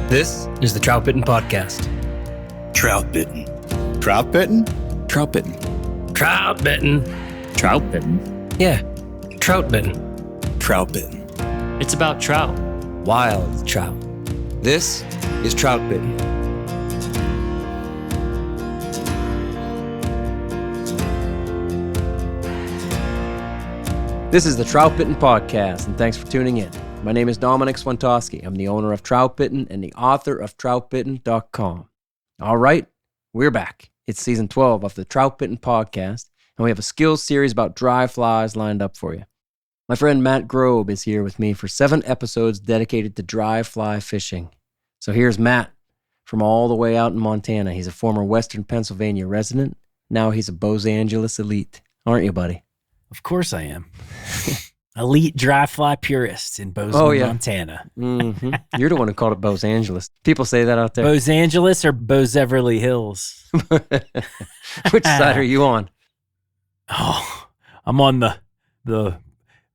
This is the Troutbitten podcast. Troutbitten. Troutbitten? Troutbitten. Troutbitten. Troutbitten. Yeah, Troutbitten. Troutbitten. It's about trout. Wild trout. This is Troutbitten. This is the Troutbitten podcast, and thanks for tuning in. My name is Dominic Swantowski. I'm the owner of Troutbitten and the author of Troutbitten.com. All right, we're back. It's season 12 of the Troutbitten podcast, and we have a skills series about dry flies lined up for you. My friend Matt Grobe is here with me for 7 episodes dedicated to dry fly fishing. So here's Matt from all the way out in Montana. He's a former Western Pennsylvania resident. Now he's a Los Angeles elite. Aren't you, buddy? Of course I am. Elite dry fly purist in Bozeman, Montana. Mm-hmm. You're the one who called it Los Angeles. People say that out there. Los Angeles or Bozeverly Hills? Which side are you on? Oh, I'm on the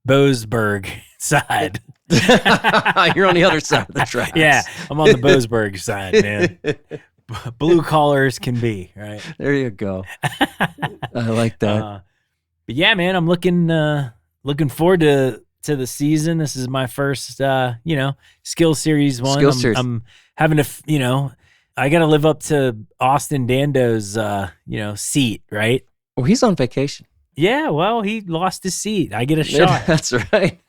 Bozeburg side. You're on the other side of the tracks. Yeah, I'm on the Bozeburg side, man. Blue collar as can be, right? There you go. I like that. But yeah, man, I'm looking forward to the season. This is my first, skill series one. I'm having to, I got to live up to Austin Dando's, seat, right? Well, he's on vacation. Yeah, well, he lost his seat. I get a shot. That's right.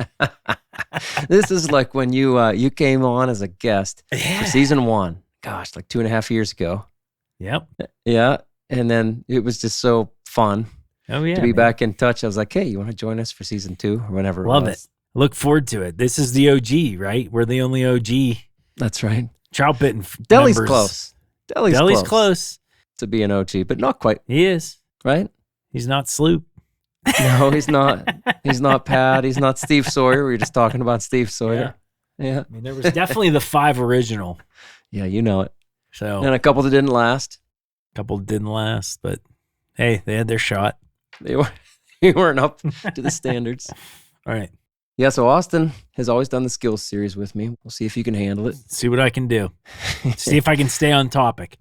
This is like when you came on as a guest for season 1. Gosh, like 2.5 years ago. Yep. Yeah, and then it was just so fun. Oh yeah, to be back in touch. I was like, hey, you want to join us for season 2 or whenever? Love it. Look forward to it. This is the OG, right? We're the only OG. That's right. Troutbitten. Deli's members. close. Deli's close to be an OG, but not quite. He is. Right? He's not Sloop. No, he's not. He's not Pat. He's not Steve Sawyer. We were just talking about Steve Sawyer. Yeah. I mean, there was definitely the 5 original. Yeah, you know it. So, and a couple that didn't last. But hey, they had their shot. They weren't up to the standards. All right. Yeah, so Austin has always done the skills series with me. We'll see if you can handle it. See what I can do. See if I can stay on topic.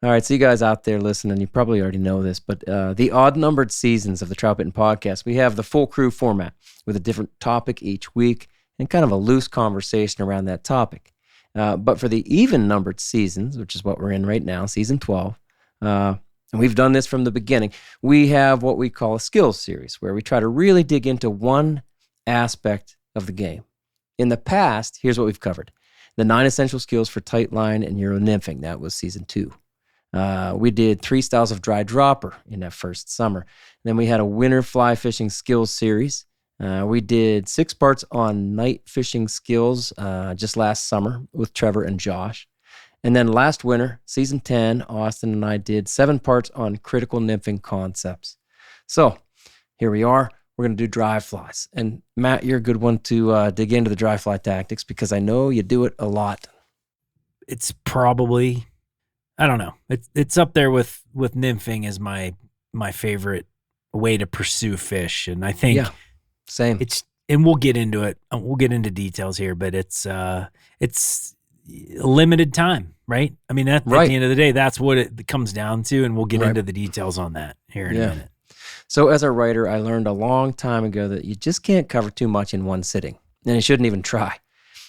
All right, so you guys out there listening, you probably already know this, but the odd-numbered seasons of the Troutbitten podcast, we have the full crew format with a different topic each week and kind of a loose conversation around that topic. But for the even-numbered seasons, which is what we're in right now, season 12, and we've done this from the beginning, we have what we call a skills series, where we try to really dig into one aspect of the game. In the past, here's what we've covered. The 9 essential skills for tight line and Euro nymphing. That was season 2. We did 3 styles of dry dropper in that first summer. Then we had a winter fly fishing skills series. We did 6 parts on night fishing skills just last summer with Trevor and Josh. And then last winter, season 10, Austin and I did 7 parts on critical nymphing concepts. So here we are. We're going to do dry flies. And Matt, you're a good one to dig into the dry fly tactics because I know you do it a lot. It's probably, I don't know. It's up there with nymphing as my favorite way to pursue fish. And I think same. And we'll get into it. We'll get into details here, but it's limited time, right? I mean, at the end of the day, that's what it comes down to, and we'll get into the details on that here in a minute. So as a writer, I learned a long time ago that you just can't cover too much in one sitting, and you shouldn't even try.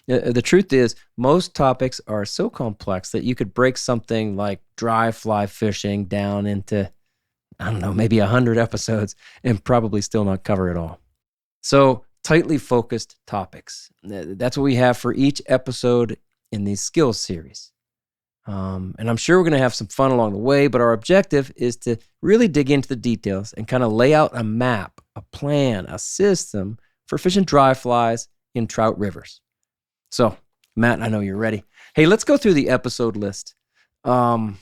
The truth is, most topics are so complex that you could break something like dry fly fishing down into, I don't know, maybe 100 episodes and probably still not cover it all. So tightly focused topics. That's what we have for each episode in these skills series. And I'm sure we're going to have some fun along the way, but our objective is to really dig into the details and kind of lay out a map, a plan, a system for fishing dry flies in trout rivers. So, Matt, I know you're ready. Hey, let's go through the episode list. Here's what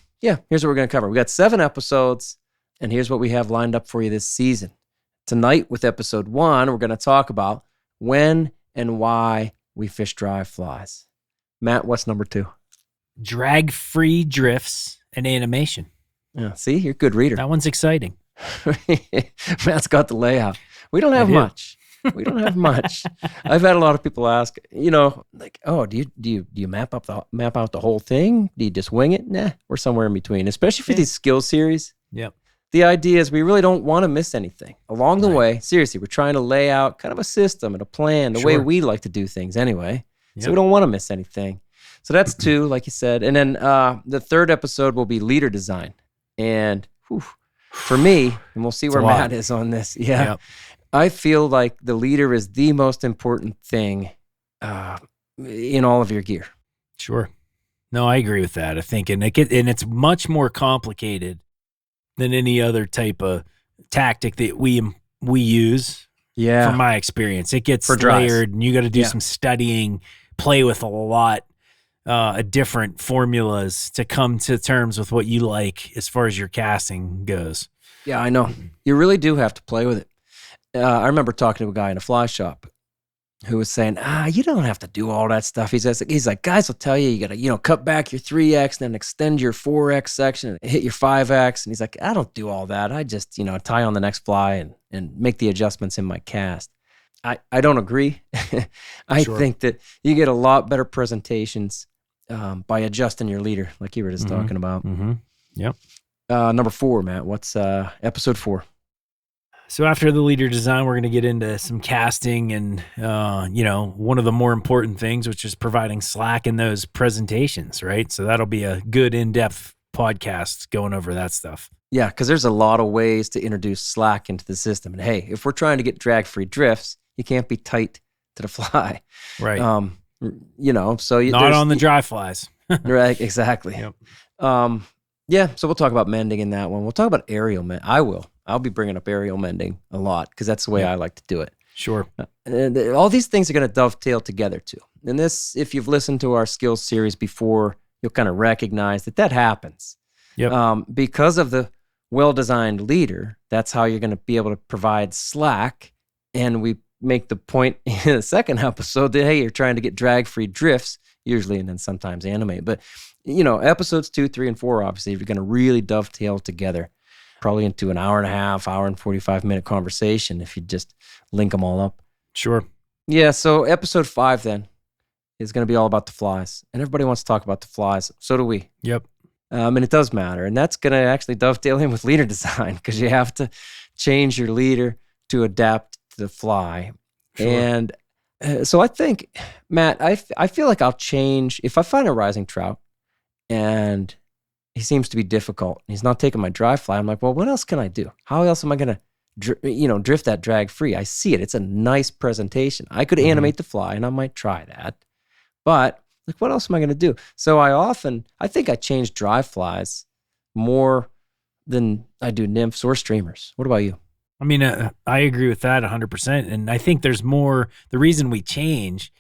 we're going to cover. We got 7 episodes, and here's what we have lined up for you this season. Tonight with episode 1, we're going to talk about when and why we fish dry flies. Matt, what's number 2? Drag-free drifts and animation. Yeah, see, you're a good reader. That one's exciting. Matt's got the layout. We don't have much. We don't have much. I've had a lot of people ask, like, oh, do you map out the whole thing? Do you just wing it? Nah, we're somewhere in between, especially for these skill series. Yep. The idea is we really don't want to miss anything along the way. Seriously, we're trying to lay out kind of a system and a plan, the way we like to do things anyway. Yep. So we don't want to miss anything. So that's 2, like you said. And then the 3rd episode will be leader design. And for me, and we'll see where Matt is on this. Yeah. Yep. I feel like the leader is the most important thing in all of your gear. Sure. No, I agree with that. I think, and it's much more complicated than any other type of tactic that we use. Yeah. From my experience, it gets layered, and you got to do some studying, play with a lot of different formulas to come to terms with what you like as far as your casting goes. Yeah, I know. You really do have to play with it. I remember talking to a guy in a fly shop who was saying, you don't have to do all that stuff. He's like, guys will tell you, you got to, cut back your 3X and then extend your 4X section and hit your 5X. And he's like, I don't do all that. I just, tie on the next fly and make the adjustments in my cast. I don't agree. I think that you get a lot better presentations by adjusting your leader, like you were just talking about. Mm-hmm. Yep. Number 4, Matt, what's episode 4? So after the leader design, we're going to get into some casting and, one of the more important things, which is providing slack in those presentations, right? So that'll be a good in-depth podcast going over that stuff. Yeah, because there's a lot of ways to introduce slack into the system. And hey, if we're trying to get drag-free drifts, you can't be tight to the fly. Right. So not on the dry flies. Right, exactly. Yep. So we'll talk about mending in that one. We'll talk about aerial mend. I'll be bringing up aerial mending a lot because that's the way I like to do it. Sure. And all these things are going to dovetail together too. And this, if you've listened to our skills series before, you'll kind of recognize that happens. Yep. Because of the well-designed leader, that's how you're going to be able to provide slack. And we make the point in the 2nd episode that, hey, you're trying to get drag-free drifts, usually, and then sometimes animate. But, episodes 2, 3, and 4, obviously, you're going to really dovetail together. Probably into an hour and a half, hour and 45-minute conversation if you just link them all up. Sure. Yeah, so episode 5 then is going to be all about the flies. And everybody wants to talk about the flies. So do we. Yep. And it does matter. And that's going to actually dovetail in with leader design because you have to change your leader to adapt to the fly. Sure. And so I think, Matt, I feel like I'll change. If I find a rising trout and he seems to be difficult, he's not taking my dry fly, I'm like, well, what else can I do? How else am I going to, drift that drag free? I see it. It's a nice presentation. I could animate the fly, and I might try that. But, like, what else am I going to do? So I think I change dry flies more than I do nymphs or streamers. What about you? I mean, I agree with that 100%. And I think there's more, the reason we change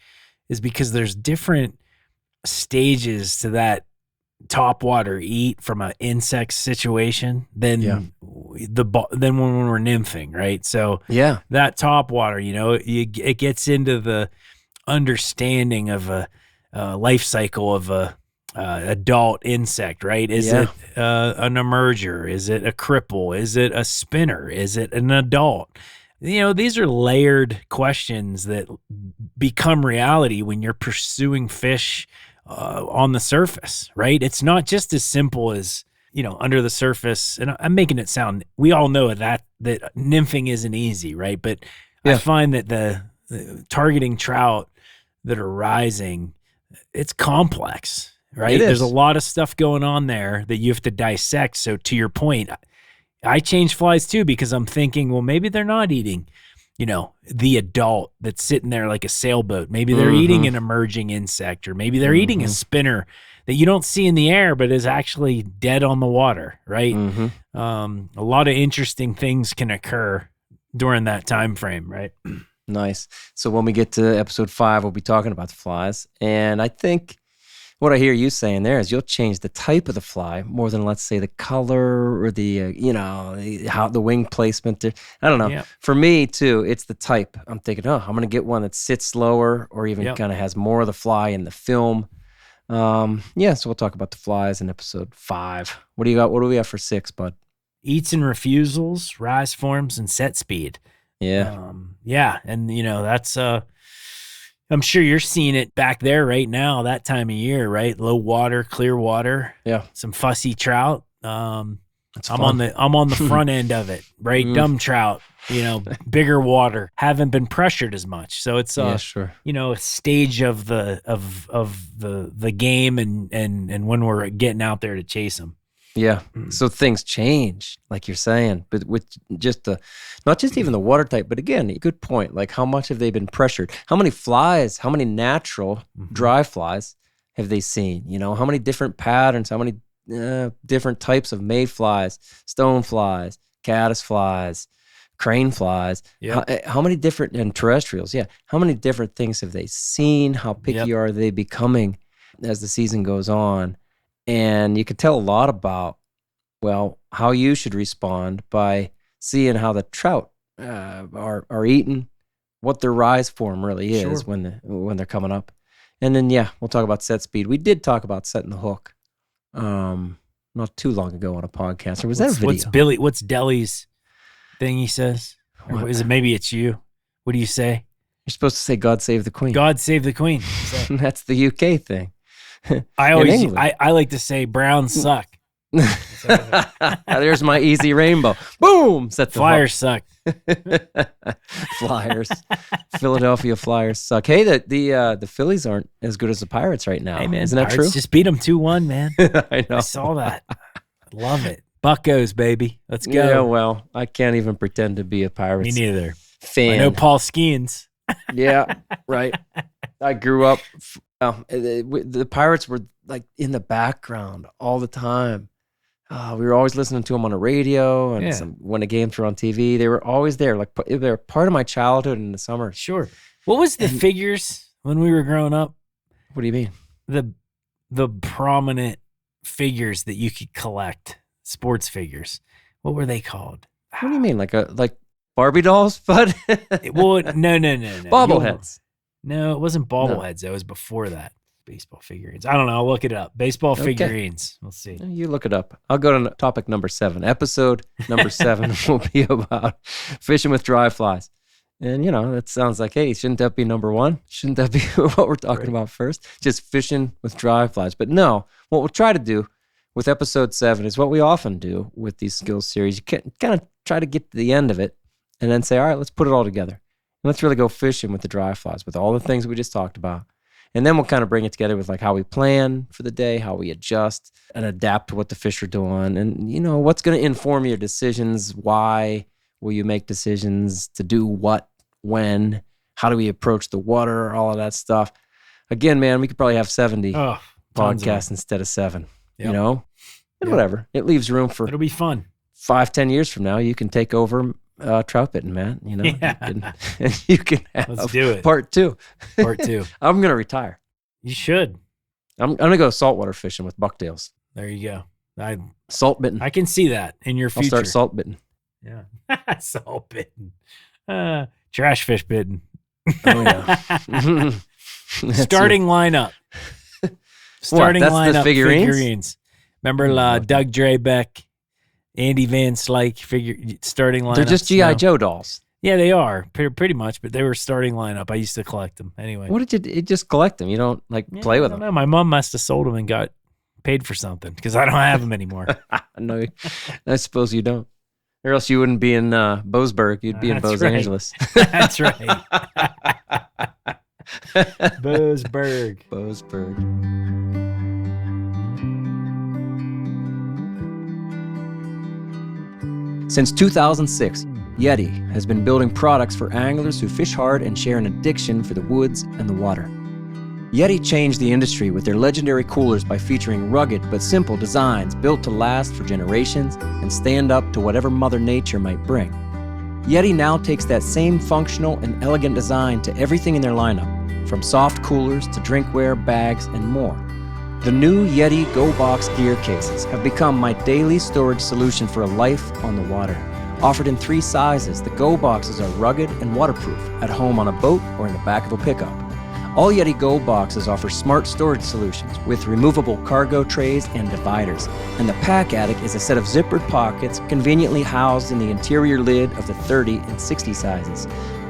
is because there's different stages to that top water eat from an insect situation than when we're nymphing, right? So that top water, it gets into the understanding of a life cycle of a adult insect, right? Is it an emerger? Is it a cripple? Is it a spinner? Is it an adult? These are layered questions that become reality when you're pursuing fish on the surface, right? It's not just as simple as, under the surface. And I'm making it sound, we all know that nymphing isn't easy, right? But I find that the targeting trout that are rising, it's complex, right? There's a lot of stuff going on there that you have to dissect. So to your point, I change flies too because I'm thinking, well, maybe they're not eating, the adult that's sitting there like a sailboat. Maybe they're eating an emerging insect, or maybe they're eating a spinner that you don't see in the air but is actually dead on the water, right? A lot of interesting things can occur during that time frame, right? Nice. So when we get to episode 5, we'll be talking about the flies. And I think what I hear you saying there is you'll change the type of the fly more than, let's say, the color or the, how the wing placement. I don't know. Yeah. For me, too, it's the type. I'm thinking, I'm going to get one that sits lower or even kind of has more of the fly in the film. So we'll talk about the flies in episode 5. What do you got? What do we have for 6, bud? Eats and refusals, rise forms, and set speed. Yeah. Yeah. And, that's, I'm sure you're seeing it back there right now, that time of year, right? Low water, clear water. Yeah. Some fussy trout. I'm fun. on the front end of it, right? Dumb trout, bigger water, haven't been pressured as much. So it's sure. a stage of the game and when we're getting out there to chase them. Yeah. So things change, like you're saying, but with just not just even the water type, but again, a good point. Like how much have they been pressured? How many flies, how many natural dry flies have they seen? How many different patterns, how many different types of mayflies, stoneflies, caddisflies, crane flies, how many different, and terrestrials, how many different things have they seen? How picky are they becoming as the season goes on? And you could tell a lot about, how you should respond by seeing how the trout are eating, what their rise form really is when they're coming up. And then, we'll talk about set speed. We did talk about setting the hook not too long ago on a podcast. Or was that a video? What's Deli's thing he says? Or is it maybe it's you? What do you say? You're supposed to say God save the Queen. God save the Queen. That's the UK thing. I like to say Browns suck. There's my easy rainbow. Boom! Set the Flyers suck. Flyers. Philadelphia Flyers suck. Hey, the Phillies aren't as good as the Pirates right now. Hey man, isn't that Pirates true? Just beat them 2-1, man. I know. I saw that. I love it. Buccos, baby. Let's go. Yeah, well, I can't even pretend to be a Pirates Me neither. fan. I know Paul Skeens. Yeah, right. I grew up. The Pirates were like in the background all the time. We were always listening to them on the radio, and when the games were on TV, they were always there. Like they were part of my childhood in the summer. Sure. What was the figures when we were growing up? What do you mean? The prominent figures that you could collect, sports figures. What were they called? What do you mean? Like Barbie dolls, bud? Well, no. Bobbleheads. No, it wasn't bobbleheads. That was before that. Baseball figurines. I don't know. I'll look it up. Baseball figurines. We'll see. You look it up. I'll go to topic number 7. Episode number 7 will be about fishing with dry flies. And, that sounds like, hey, shouldn't that be number 1? Shouldn't that be what we're talking about first? Just fishing with dry flies. But no, what we'll try to do with episode 7 is what we often do with these skills series. You can kind of try to get to the end of it and then say, all right, let's put it all together. And let's really go fishing with the dry flies, with all the things we just talked about. And then we'll kind of bring it together with like how we plan for the day, how we adjust and adapt to what the fish are doing. And, what's going to inform your decisions? Why will you make decisions to do what, when? How do we approach the water? All of that stuff. Again, man, we could probably have 70 podcasts instead of 7, And whatever. It leaves room for... It'll be fun. 5-10 years from now, you can take over Troutbitten, man. You can have Let's do it. Part 2. Part 2. I'm gonna retire. You should. I'm gonna go saltwater fishing with bucktails. There you go. Salt-bitten. I can see that in your future. I'll start salt-bitten. Yeah. Salt-bitten. Trash fish bitten. Oh yeah. Starting lineup. Starting lineup. The figurines. Remember Doug Drabeck, Andy Van Slyke starting lineup. They're just G.I. Joe dolls. Yeah, they are pretty much, but they were starting lineup. I used to collect them anyway. What did you just collect them? You don't play with them? No, my mom must have sold them and got paid for something because I don't have them anymore. No, I suppose you don't. Or else you wouldn't be in Bozeburg. You'd be in Los Angeles. That's right. Bozeburg. Since 2006, Yeti has been building products for anglers who fish hard and share an addiction for the woods and the water. Yeti changed the industry with their legendary coolers by featuring rugged but simple designs built to last for generations and stand up to whatever Mother Nature might bring. Yeti now takes that same functional and elegant design to everything in their lineup, from soft coolers to drinkware, bags, and more. The new Yeti Go Box gear cases have become my daily storage solution for a life on the water. Offered in 3 sizes, the Go Boxes are rugged and waterproof at home on a boat or in the back of a pickup. All Yeti Go boxes offer smart storage solutions with removable cargo trays and dividers. And the Pack Attic is a set of zippered pockets conveniently housed in the interior lid of the 30 and 60 sizes.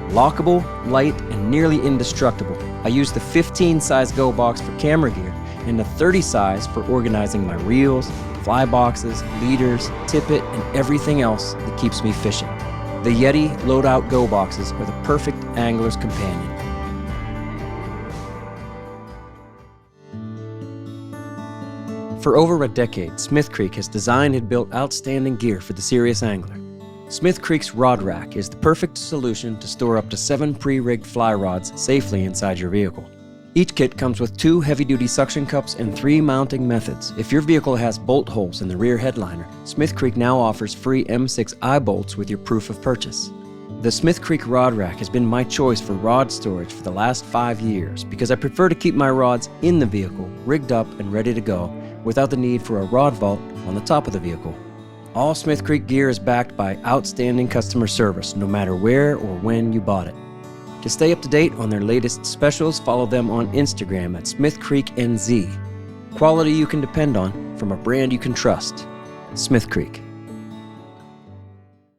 Lockable, light, and nearly indestructible. I use the 15 size Go box for camera gear and the 30 size for organizing my reels, fly boxes, leaders, tippet, and everything else that keeps me fishing. The Yeti Loadout Go boxes are the perfect angler's companion. For over a decade, Smith Creek has designed and built outstanding gear for the serious angler. Smith Creek's Rod Rack is the perfect solution to store up to 7 pre-rigged fly rods safely inside your vehicle. Each kit comes with 2 heavy-duty suction cups and 3 mounting methods. If your vehicle has bolt holes in the rear headliner, Smith Creek now offers free M6 eye bolts with your proof of purchase. The Smith Creek Rod Rack has been my choice for rod storage for the last 5 years because I prefer to keep my rods in the vehicle, rigged up and ready to go, without the need for a rod vault on the top of the vehicle. All Smith Creek gear is backed by outstanding customer service, no matter where or when you bought it. To stay up to date on their latest specials, follow them on Instagram at Smith Creek NZ. Quality you can depend on from a brand you can trust. Smith Creek.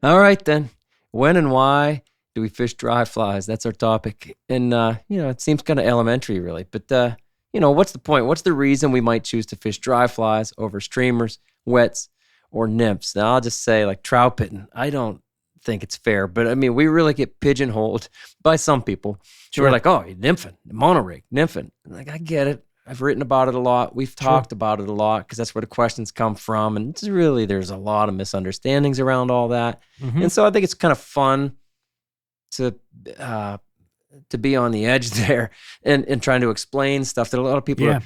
All right then. When and why do we fish dry flies? That's our topic. And, it seems kind of elementary, really. But, what's the point? What's the reason we might choose to fish dry flies over streamers, wets, or nymphs? Now, I'll just say, like troutbitten, I don't think it's fair. But, I mean, we really get pigeonholed by some people. Sure. We're like, oh, you're nymphing, monorig, nymphing. Like, I get it. I've written about it a lot. We've talked about it a lot because that's where the questions come from. And it's really, there's a lot of misunderstandings around all that. Mm-hmm. And so I think it's kind of fun to be on the edge there and trying to explain stuff that a lot of people are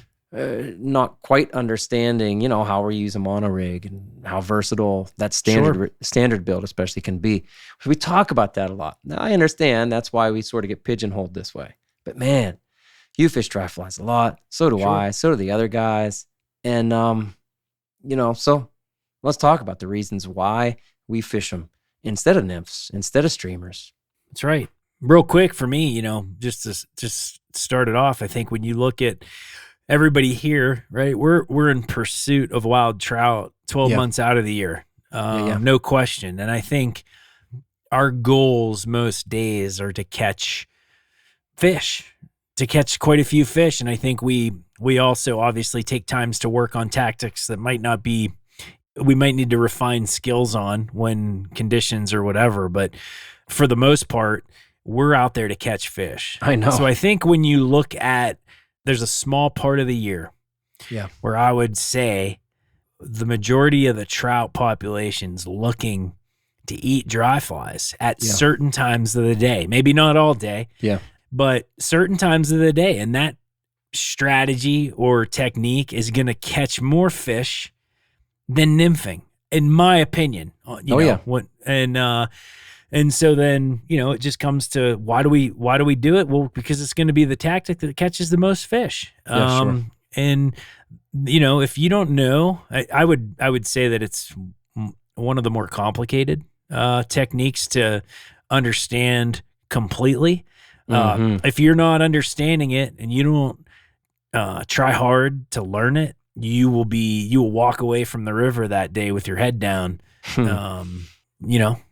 not quite understanding, how we use a monorig and how versatile that standard build especially can be. So we talk about that a lot. Now, I understand that's why we sort of get pigeonholed this way. But man, you fish dry flies a lot. So do I. So do the other guys. And, so let's talk about the reasons why we fish them instead of nymphs, instead of streamers. That's right. Real quick for me, just to start it off, I think when you look at everybody here, right, we're in pursuit of wild trout 12 months out of the year. No question. And I think our goals most days are to catch fish, to catch quite a few fish. And I think we also obviously take times to work on tactics that we might need to refine skills on when conditions or whatever. But for the most part, we're out there to catch fish. I know. So I think when you look at, there's a small part of the year where I would say the majority of the trout population's looking to eat dry flies at certain times of the day. Maybe not all day. Yeah. But certain times of the day, and that strategy or technique is going to catch more fish than nymphing, in my opinion. And so then, it just comes to why do we do it? Well, because it's going to be the tactic that catches the most fish. And if you don't know, I would say that it's one of the more complicated techniques to understand completely. If you're not understanding it and you don't try hard to learn it, you will walk away from the river that day with your head down.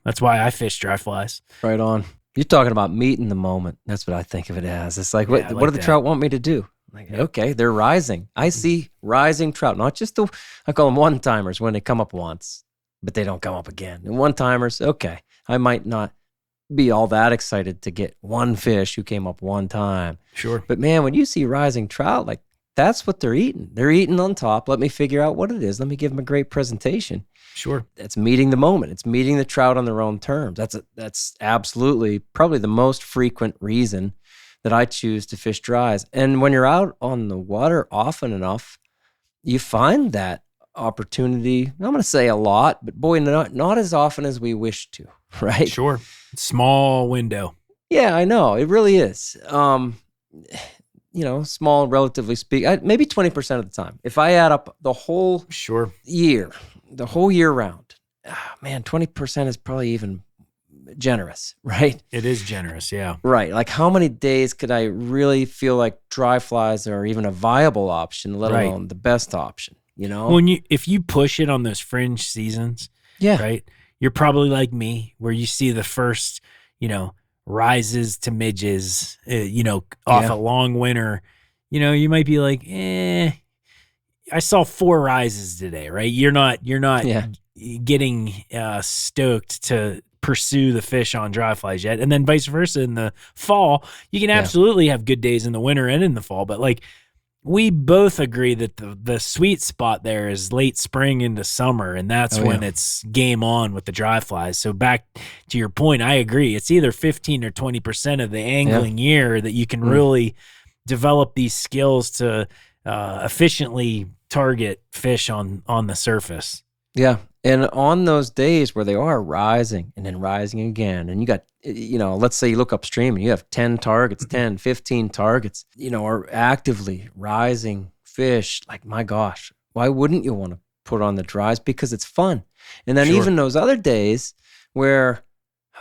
That's why I fish dry flies. Right on. You're talking about meeting the moment. That's what I think of it as. It's like, what do the trout want me to do? Like, okay, they're rising. I see rising trout, not just I call them one-timers when they come up once, but they don't come up again. And one-timers, okay, I might not be all that excited to get one fish who came up one time. Sure. But man, when you see rising trout, like that's what they're eating. They're eating on top. Let me figure out what it is. Let me give them a great presentation. Sure. That's meeting the moment. It's meeting the trout on their own terms. That's absolutely probably the most frequent reason that I choose to fish dries. And when you're out on the water often enough, you find that opportunity. I'm going to say a lot, but boy, not as often as we wish to, right? Sure. Small window. Yeah, I know. It really is. Small, relatively speaking, maybe 20% of the time. If I add up the whole year, the whole year round, man, 20% is probably even generous, right? It is generous, yeah. Right. Like how many days could I really feel like dry flies are even a viable option, let alone the best option, you know? When if you push it on those fringe seasons, right, you're probably like me, where you see the first, rises to midges, off a long winter, you might be like, I saw 4 rises today, right? You're not getting stoked to pursue the fish on dry flies yet. And then vice versa in the fall, you can absolutely have good days in the winter and in the fall. But like we both agree that the sweet spot there is late spring into summer, and that's when it's game on with the dry flies. So back to your point, I agree. It's either 15 or 20% of the angling year that you can really develop these skills to efficiently target fish on the surface. Yeah. And on those days where they are rising and then rising again, and you got, let's say you look upstream and you have 10 targets, 10, 15 targets, are actively rising fish. Like, my gosh, why wouldn't you want to put on the dries? Because it's fun. And then even those other days where,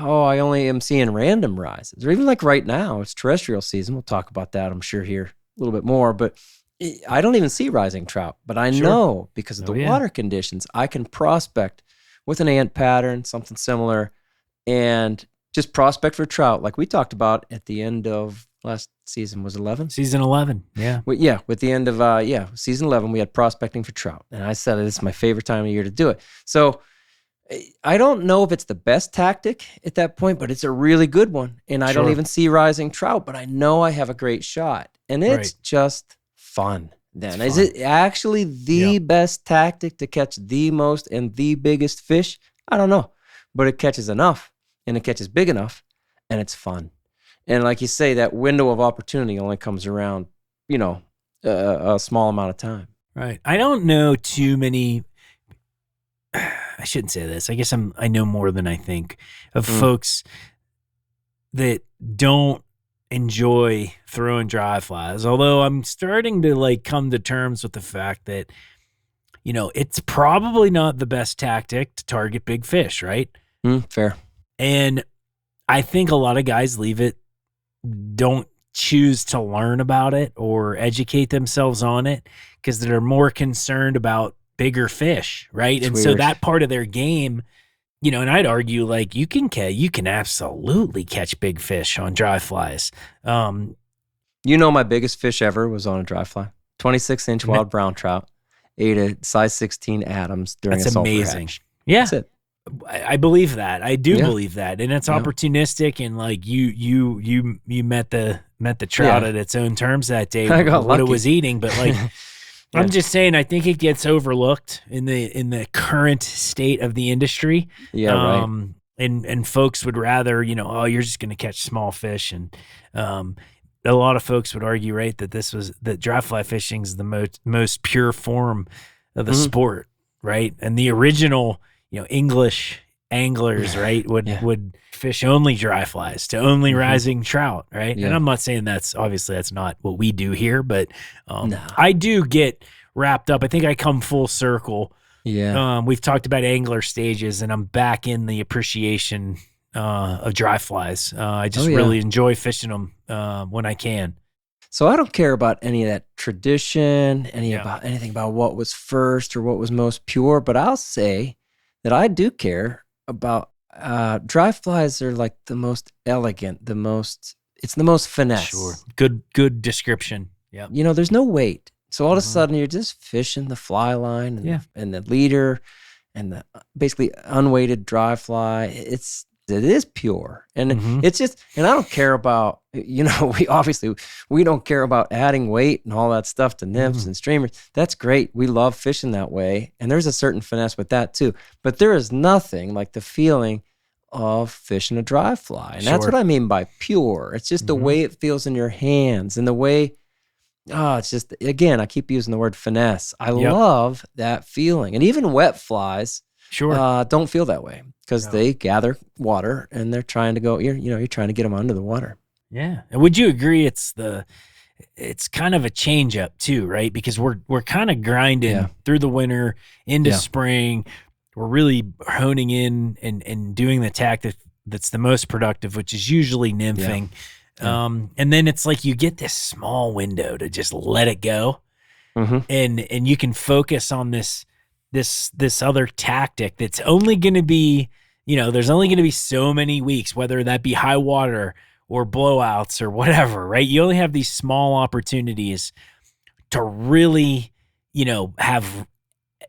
I only am seeing random rises, or even like right now, it's terrestrial season. We'll talk about that, I'm sure, here a little bit more, but I don't even see rising trout, but I know because of the water conditions, I can prospect with an ant pattern, something similar, and just prospect for trout. Like we talked about at the end of last season, was 11? Season 11, yeah. With the end of, season 11, we had prospecting for trout. And I said, it's my favorite time of year to do it. So I don't know if it's the best tactic at that point, but it's a really good one. And I don't even see rising trout, but I know I have a great shot. And it's just fun then. Is it actually the best tactic to catch the most and the biggest fish? I don't know, but it catches enough and it catches big enough and it's fun. And like you say, that window of opportunity only comes around, a small amount of time. Right. I don't know too many, I shouldn't say this. I guess I know more than I think of folks that don't enjoy throwing dry flies, although I'm starting to like come to terms with the fact that it's probably not the best tactic to target big fish, right? Fair. And I think a lot of guys don't choose to learn about it or educate themselves on it because they're more concerned about bigger fish, right? And so that part of their game, and I'd argue like you can absolutely catch big fish on dry flies. My biggest fish ever was on a dry fly, 26-inch wild brown trout, ate a size 16 Adams during a sulfur hatch. Yeah, that's it. I believe that. I do believe that, and it's opportunistic. And like you met the trout at its own terms that day. I got what lucky. It was eating, but like. I'm just saying, I think it gets overlooked in the current state of the industry. Yeah, right. And folks would rather, you're just going to catch small fish. And a lot of folks would argue, right, that dry fly fishing is the most pure form of the sport, right? And the original, English anglers, right, would fish only dry flies to only rising trout, right? And I'm not saying that's not what we do here, but I do get wrapped up. I think I come full circle. Yeah. We've talked about angler stages, and I'm back in the appreciation of dry flies. I just really enjoy fishing them when I can. So I don't care about any of that tradition, anything about what was first or what was most pure, but I'll say that I do care about dry flies are like the most elegant, it's the most finesse. Sure. Good description. Yeah. There's no weight. So all of a sudden you're just fishing the fly line and the leader and the basically unweighted dry fly. It is pure. And it's just, and I don't care about, we don't care about adding weight and all that stuff to nymphs and streamers. That's great. We love fishing that way. And there's a certain finesse with that too. But there is nothing like the feeling of fishing a dry fly. And that's what I mean by pure. It's just the way it feels in your hands and the way, it's just, again, I keep using the word finesse. I love that feeling. And even wet flies don't feel that way because they gather water and they're trying to go, you're trying to get them under the water. Yeah. And would you agree it's kind of a change up too, right? Because we're kind of grinding through the winter into spring. We're really honing in and doing the that's the most productive, which is usually nymphing. Yeah. And then it's like you get this small window to just let it go. And you can focus on this other tactic that's only going to be, there's only going to be so many weeks, whether that be high water or blowouts or whatever, right? You only have these small opportunities to really, have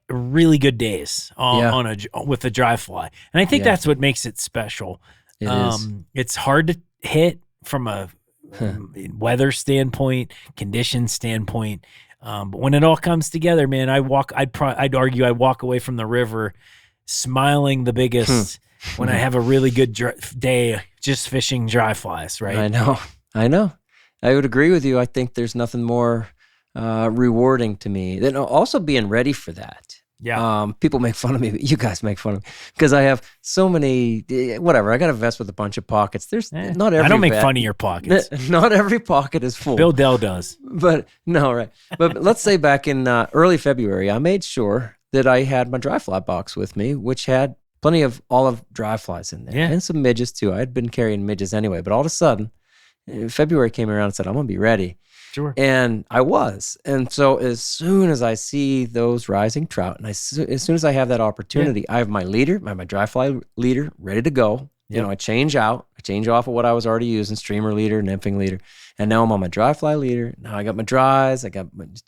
really good days with a dry fly. And I think that's what makes it special. It's hard to hit from a weather standpoint, condition standpoint. But when it all comes together, man, I'd argue I walk away from the river smiling the biggest when I have a really good day just fishing dry flies, right? I know. I would agree with you. I think there's nothing more rewarding to me than also being ready for that. Yeah. People make fun of me. You guys make fun of me because I have so many, whatever. I got a vest with a bunch of pockets. Not every. I don't make fun of your pockets. Not every pocket is full. Bill Dell does. But no, right. But let's say back in early February, I made sure that I had my dry fly box with me, which had plenty of olive dry flies in there and some midges too. I had been carrying midges anyway, but all of a sudden, February came around and said, I'm going to be ready. Sure. And I was. And so as soon as I see those rising trout, and as soon as I have that opportunity, I have my leader, my dry fly leader ready to go. Yep. I change off of what I was already using, streamer leader, nymphing leader. And now I'm on my dry fly leader. Now I got my dries. I got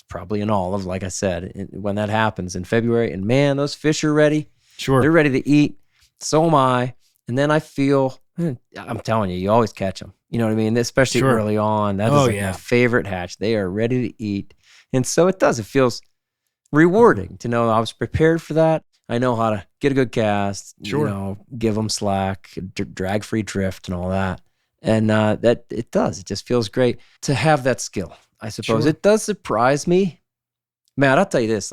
probably an olive, like I said, when that happens in February. And man, those fish are ready. Sure. They're ready to eat. So am I. And then I feel, I'm telling you, you always catch them. You know what I mean? Especially early on. That is my favorite hatch. They are ready to eat. And so it feels rewarding to know I was prepared for that. I know how to get a good cast, give them slack, drag-free drift and all that. And that it does. It just feels great to have that skill, I suppose. Sure. It does surprise me. Matt, I'll tell you this,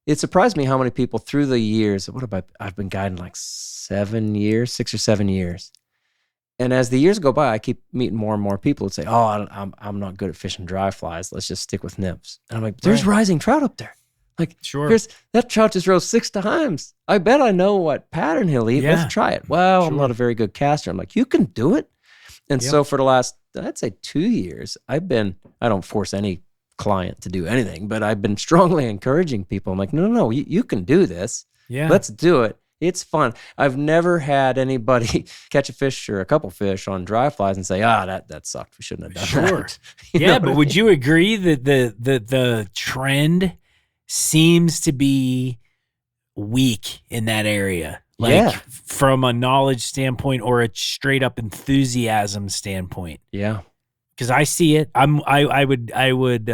it surprised me how many people through the years, I've been guiding 6 or 7 years. And as the years go by, I keep meeting more and more people who say, oh, I'm not good at fishing dry flies. Let's just stick with nymphs. And I'm like, there's rising trout up there. That trout just rose 6 times. I bet I know what pattern he'll eat. Yeah. Let's try it. Well, I'm not a very good caster. I'm like, you can do it. And so for the last, I'd say 2 years, I don't force any client to do anything, but I've been strongly encouraging people. I'm like, no, you can do this. Yeah. Let's do it. It's fun. I've never had anybody catch a fish or a couple fish on dry flies and say, that sucked. We shouldn't have done that. Yeah, but would you agree that the trend seems to be weak in that area? From a knowledge standpoint or a straight up enthusiasm standpoint. Yeah. Because I see it. I would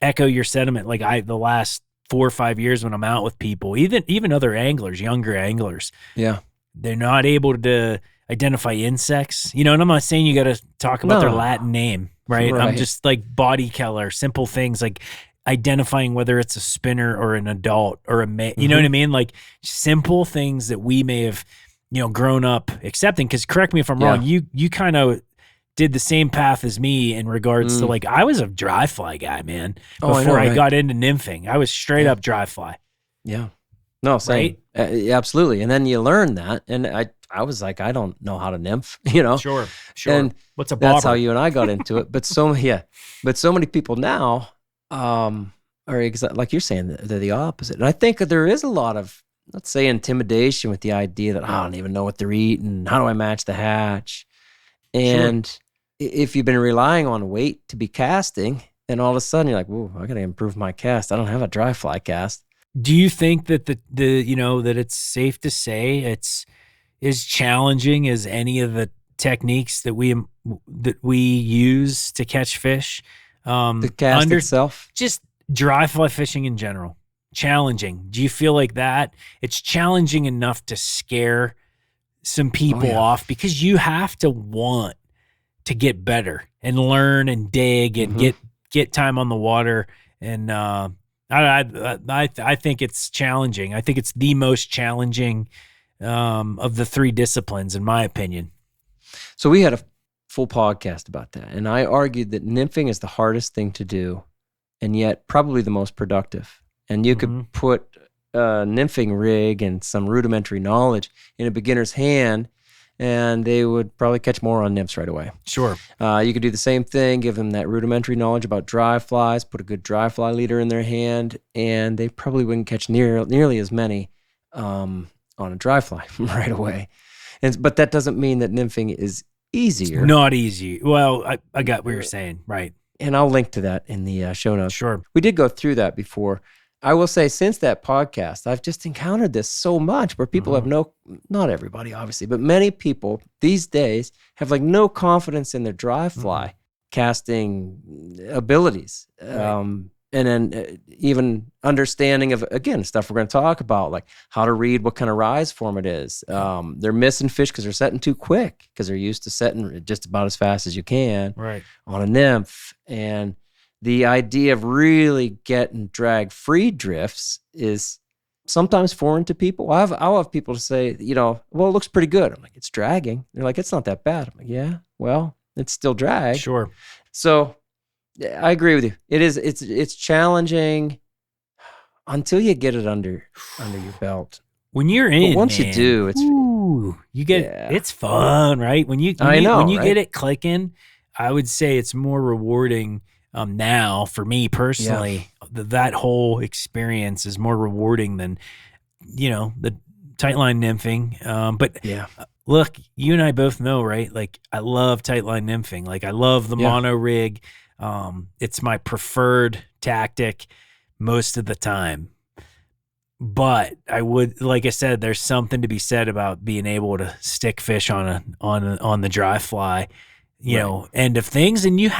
echo your sentiment. The last 4 or 5 years when I'm out with people, even other anglers, younger anglers, they're not able to identify insects. And I'm not saying you got to talk about their Latin name, right? I'm just body color, simple things like identifying whether it's a spinner or an adult or a male. You know what I mean? Simple things that we may have, grown up accepting. Because correct me if I'm wrong, you kind of did the same path as me in regards to I was a dry fly guy, man. Before I got into nymphing, I was straight up dry fly. Yeah. No, same. Right? Absolutely. And then you learn that. And I was like, I don't know how to nymph, Sure. And what's a bobber? That's how you and I got into it. But so many people now are like you're saying, they're the opposite. And I think that there is a lot of, let's say, intimidation with the idea that I don't even know what they're eating. How do I match the hatch? And if you've been relying on weight to be casting, then all of a sudden you're like, whoa, I got to improve my cast. I don't have a dry fly cast. Do you think that that it's safe to say it's as challenging as any of the techniques that we use to catch fish? The cast itself? Just dry fly fishing in general. Challenging. Do you feel like that? It's challenging enough to scare some people off because you have to want to get better and learn and dig and get time on the water. And I think it's challenging. I think it's the most challenging of the 3 disciplines, in my opinion. So we had a full podcast about that, and I argued that nymphing is the hardest thing to do, and yet probably the most productive. And you could put a nymphing rig and some rudimentary knowledge in a beginner's hand, and they would probably catch more on nymphs right away. Sure. You could do the same thing, give them that rudimentary knowledge about dry flies, put a good dry fly leader in their hand, and they probably wouldn't catch nearly as many on a dry fly right away. But that doesn't mean that nymphing is easier. It's not easy. Well, I got what you're saying, right? And I'll link to that in the show notes. Sure. We did go through that before. I will say, since that podcast, I've just encountered this so much where people have not everybody, obviously, but many people these days have like no confidence in their dry fly casting abilities. Right. And then even understanding of, again, stuff we're going to talk about, like how to read what kind of rise form it is. They're missing fish because they're setting too quick because they're used to setting just about as fast as you can on a nymph. And the idea of really getting drag-free drifts is sometimes foreign to people. I'll have people say, well, it looks pretty good. I'm like, it's dragging. They're like, it's not that bad. I'm like, yeah, well, it's still drag. Sure. So I agree with you. It's challenging until you get it under your belt. When you're in, but once you do, it's fun, right? When you get it clicking, I would say it's more rewarding. Now for me personally, that whole experience is more rewarding than, the tightline nymphing. But look, you and I both know, right? Like I love tightline nymphing. Like I love the mono rig. It's my preferred tactic most of the time. But I would, like I said, there's something to be said about being able to stick fish on the dry fly, end of things. And you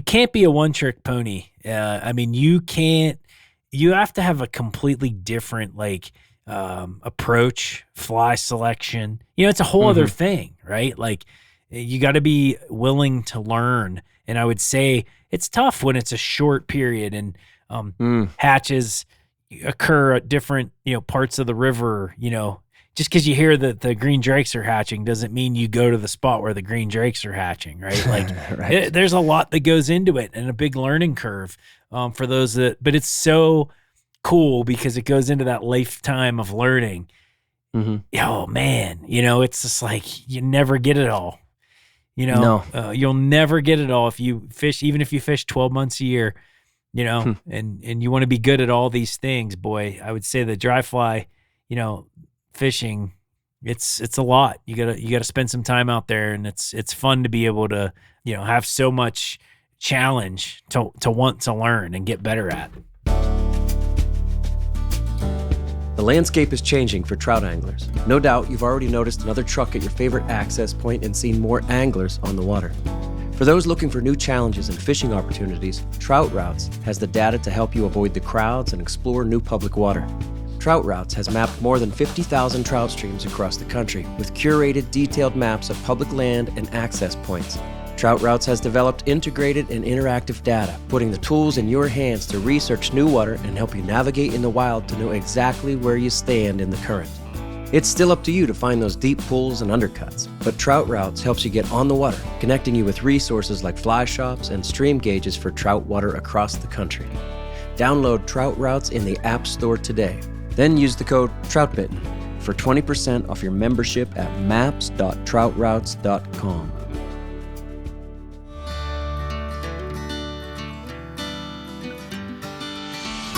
can't be a one-trick pony. You have to have a completely different approach, fly selection. It's a whole other thing, right? Like you got to be willing to learn. And I would say it's tough when it's a short period and hatches occur at different, parts of the river, just because you hear that the green drakes are hatching doesn't mean you go to the spot where the green drakes are hatching, right? Like there's a lot that goes into it and a big learning curve for those but it's so cool because it goes into that lifetime of learning. Oh man, it's just like you never get it all. You'll never get it all if you fish, even if you fish 12 months a year, and you want to be good at all these things, boy. I would say the dry fly, fishing, it's a lot. You gotta spend some time out there, and it's fun to be able to have so much challenge to want to learn and get better at. The landscape is changing for trout anglers. No doubt you've already noticed another truck at your favorite access point and seen more anglers on the water. For those looking for new challenges and fishing opportunities, Trout Routes has the data to help you avoid the crowds and explore new public water. Trout Routes has mapped more than 50,000 trout streams across the country with curated, detailed maps of public land and access points. Trout Routes has developed integrated and interactive data, putting the tools in your hands to research new water and help you navigate in the wild to know exactly where you stand in the current. It's still up to you to find those deep pools and undercuts, but Trout Routes helps you get on the water, connecting you with resources like fly shops and stream gauges for trout water across the country. Download Trout Routes in the App Store today. Then use the code Troutbitten for 20% off your membership at maps.troutroutes.com.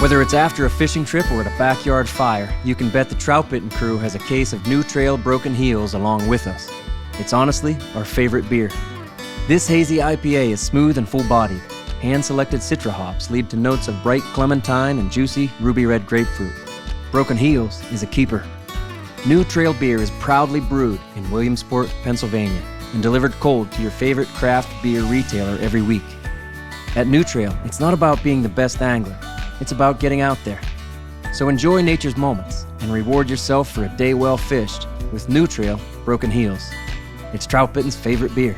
Whether it's after a fishing trip or at a backyard fire, you can bet the Troutbitten crew has a case of New Trail Broken Heels along with us. It's honestly our favorite beer. This hazy IPA is smooth and full-bodied. Hand-selected Citra hops lead to notes of bright clementine and juicy ruby red grapefruit. Broken Heels is a keeper. New Trail beer is proudly brewed in Williamsport, Pennsylvania, and delivered cold to your favorite craft beer retailer every week. At New Trail, it's not about being the best angler. It's about getting out there. So enjoy nature's moments and reward yourself for a day well fished with New Trail Broken Heels. It's Troutbitten's favorite beer.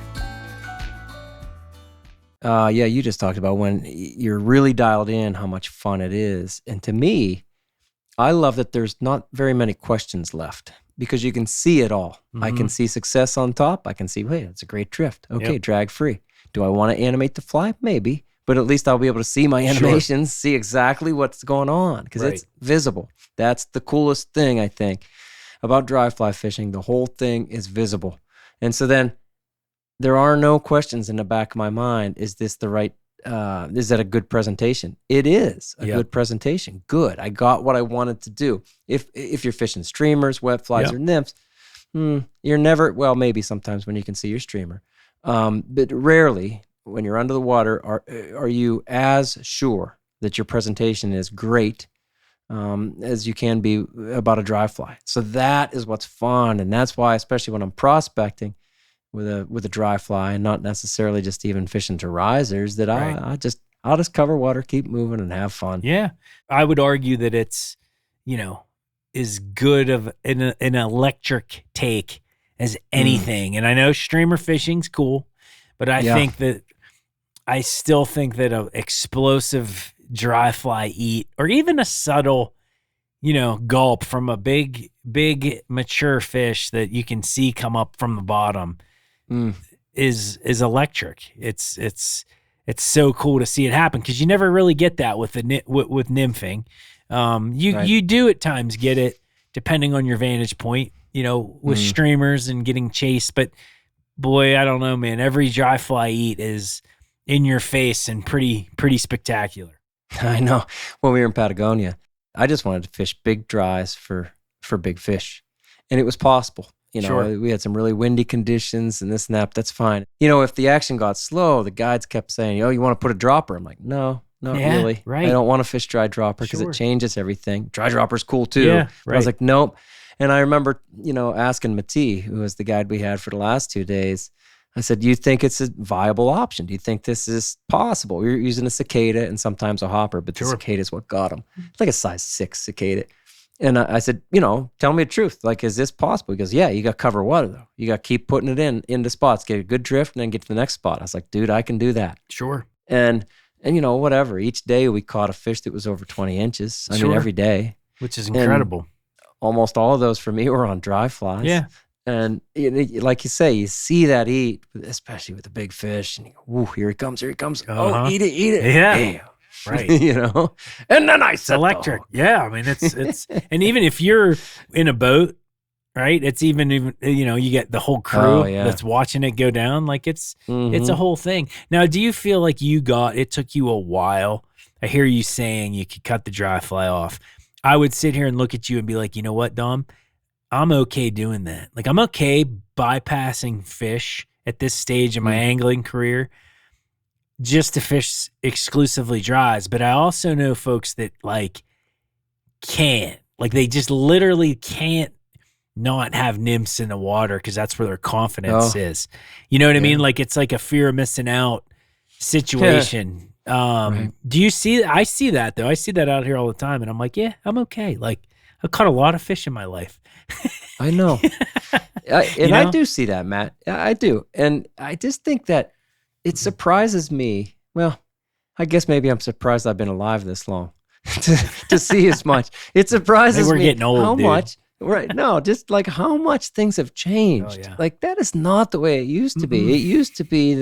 You just talked about when you're really dialed in how much fun it is. And to me, I love that there's not very many questions left because you can see it all. I can see success on top. I can see, hey, that's a great drift. Okay, drag free. Do I want to animate the fly? Maybe. But at least I'll be able to see my animations, see exactly what's going on because it's visible. That's the coolest thing, I think. about dry fly fishing, the whole thing is visible. And so then there are no questions in the back of my mind. Is this the right, is that a good presentation? It is a good presentation. Good. I got what I wanted to do. If you're fishing streamers, wet flies, or nymphs, you're never, well, maybe sometimes when you can see your streamer, but rarely when you're under the water are you as sure that your presentation is great as you can be about a dry fly. So that is what's fun, and that's why, especially when I'm prospecting with a dry fly and not necessarily just even fishing to risers, that I'll just cover water, keep moving, and have fun. Yeah, I would argue that it's as good of an electric take as anything. And I know streamer fishing's cool, but I still think that an explosive dry fly eat, or even a subtle, gulp from a big mature fish that you can see come up from the bottom is electric. It's so cool to see it happen, because you never really get that with nymphing. You do at times get it depending on your vantage point, with streamers and getting chased. But boy, I don't know, man. Every dry fly eat is in your face and pretty spectacular. I know. When we were in Patagonia, I just wanted to fish big dries for big fish, and it was possible. We had some really windy conditions and this and that. But that's fine. If the action got slow, the guides kept saying, "Oh, you want to put a dropper?" I'm like, "No, not really. Right. I don't want to fish dry dropper because it changes everything. Dry dropper's cool too." Yeah, right. I was like, "Nope." And I remember, asking Mati, who was the guide we had for the last 2 days. I said, "Do you think it's a viable option? Do you think this is possible?" We were using a cicada and sometimes a hopper, but the cicada is what got him. It's like a size 6 cicada. And I said, "Tell me the truth. Like, is this possible?" He goes, "Yeah, you got to cover water though. You got to keep putting it into spots, get a good drift, and then get to the next spot." I was like, "Dude, I can do that." Sure. And whatever. Each day we caught a fish that was over 20 inches. I mean, every day. Which is incredible. And almost all of those for me were on dry flies. Yeah. And like you say, you see that eat, especially with the big fish, and you go, "Ooh, here he comes. Oh, eat it. Yeah. Damn." Right. And then I said, electric. Yeah. I mean, it's, and even if you're in a boat, right, it's even, you get the whole crew that's watching it go down. Like it's a whole thing. Now, do you feel like it took you a while? I hear you saying you could cut the dry fly off. I would sit here and look at you and be like, "You know what, Dom? I'm okay doing that. Like, I'm okay bypassing fish at this stage of my angling career just to fish exclusively dries." But I also know folks that can't, they just literally can't not have nymphs in the water because that's where their confidence is. You know what I mean? Like, it's like a fear of missing out situation. Do you see? I see that though. I see that out here all the time, and I'm like, yeah, I'm okay. Like, I've caught a lot of fish in my life. I know. I do see that, Matt. I do. And I just think that it surprises me. Well, I guess maybe I'm surprised I've been alive this long to see as much. It surprises me. We're getting old, how dude. much. Right. No, just like how much things have changed. Oh, yeah. Like, that is not the way it used to be. It used to be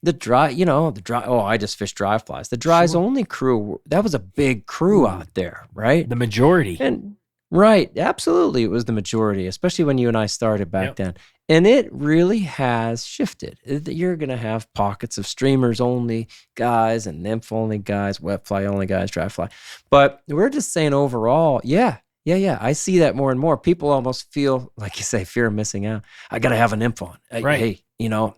the dry, the dry, I just fish dry flies. The dries only crew, that was a big crew out there, right? The majority. And right, absolutely, it was the majority, especially when you and I started back then. And it really has shifted. You're going to have pockets of streamers only guys and nymph only guys, wet fly only guys, dry fly. But we're just saying overall, yeah, I see that more and more. People almost feel, like you say, fear of missing out. I got to have a nymph on. Right. Hey,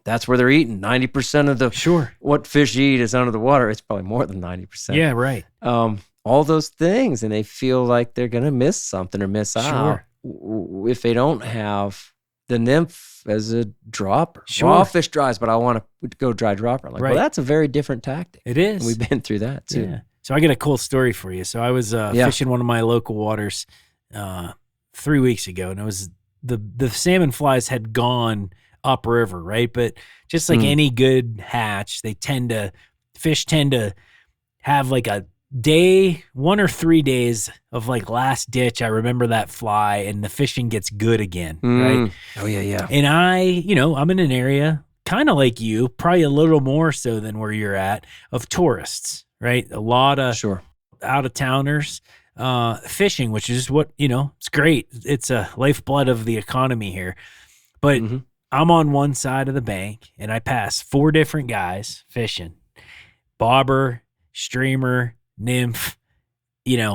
that's where they're eating. 90% of the what fish eat is under the water. It's probably more than 90%. Yeah, right. All those things, and they feel like they're going to miss something or miss out if they don't have the nymph as a dropper. Raw fish dries, but I want to go dry dropper. Like, well, that's a very different tactic. It is. And we've been through that too. Yeah. So I got a cool story for you. So I was fishing one of my local waters 3 weeks ago, and it was the salmon flies had gone upriver, right? But just like any good hatch, fish tend to have like a day, 1 or 3 days of like last ditch. I remember that fly, and the fishing gets good again, right? Oh yeah. And I'm in an area kind of like you, probably a little more so than where you're at, of tourists, right? A lot of out of towners fishing, which is what, it's great. It's a lifeblood of the economy here. But I'm on one side of the bank and I pass 4 different guys fishing. Bobber, streamer, nymph,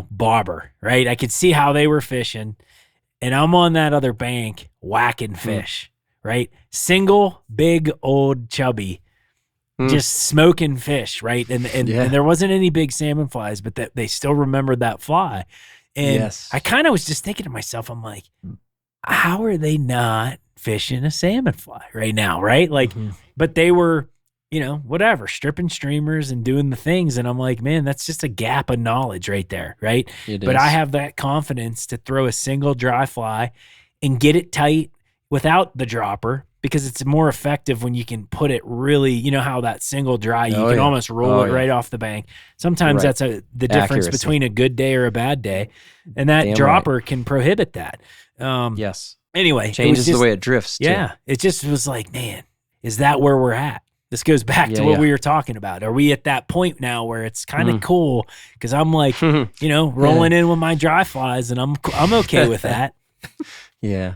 bobber, right? I could see how they were fishing. And I'm on that other bank whacking fish, right? Single, big, old, chubby, just smoking fish, right? And there wasn't any big salmon flies, but that they still remembered that fly. And I kind of was just thinking to myself, I'm like, how are they not fishing a salmon fly right now, right? Like, but they were, whatever, stripping streamers and doing the things. And I'm like, man, that's just a gap of knowledge right there, right? But I have that confidence to throw a single dry fly and get it tight without the dropper, because it's more effective when you can put it really, how that single dry, you can almost roll it right off the bank. Sometimes that's the difference between a good day or a bad day. And that dropper can prohibit that. Anyway, changes the way it drifts too. Yeah. It just was like, man, is that where we're at? This goes back to what we were talking about. Are we at that point now where it's kind of cool? Because I'm like, rolling in with my dry flies, and I'm okay with that. Yeah.